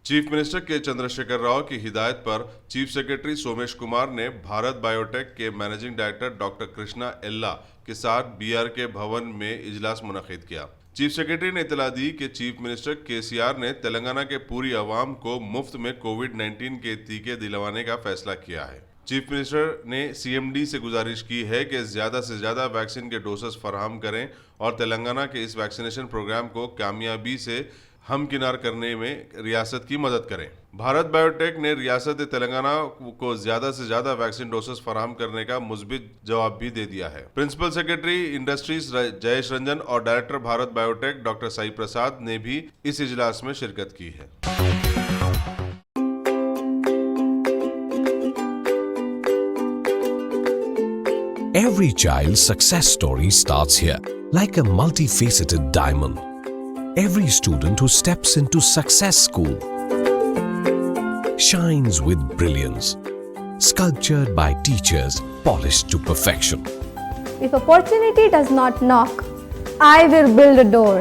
Chief minister के चंद्रशेखर राव की हिदायत पर चीफ सेक्रेटरी सोमेश कुमार ने भारत बायोटेक के मैनेजिंग डायरेक्टर डॉक्टर कृष्णा एल्ला के साथ बीआरके भवन में इजलास मुनक्किद किया। चीफ सेक्रेटरी ने इतला दी कि चीफ मिनिस्टर केसीआर ने तेलंगाना के पूरी आवाम को मुफ्त में कोविड-19 के टीके दिलवाने का फैसला किया है। चीफ मिनिस्टर ने सीएमडी से गुजारिश की है कि ज़्यादा से ज़्यादा वैक्सीन के डोसेस फराहम करें और तेलंगाना के इस वैक्सीनेशन प्रोग्राम को कामयाबी से हमकिनार करने में रियासत की मदद करें। भारत बायोटेक ने रियासत तेलंगाना को ज़्यादा से ज़्यादा वैक्सीन डोसेस फराहम करने का मुस्बित जवाब भी दे दिया है। Principal secretary industries Jayesh Ranjan और director Bharat Biotech doctor Sai Prasad ने भी इस इजलास में शिरकत की है। Every child's success story starts here, like a multifaceted diamond. Every student who steps into Success School shines with brilliance, sculptured by teachers polished to perfection. If opportunity does not knock, I will build a door.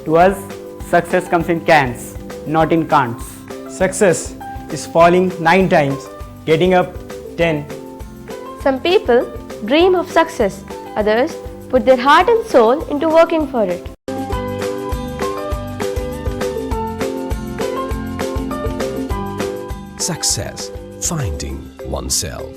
To us, success comes in cans, not in can'ts. Success is falling 9 times, getting up 10. Some people dream of success, others put their heart and soul into working for it. Success, finding oneself.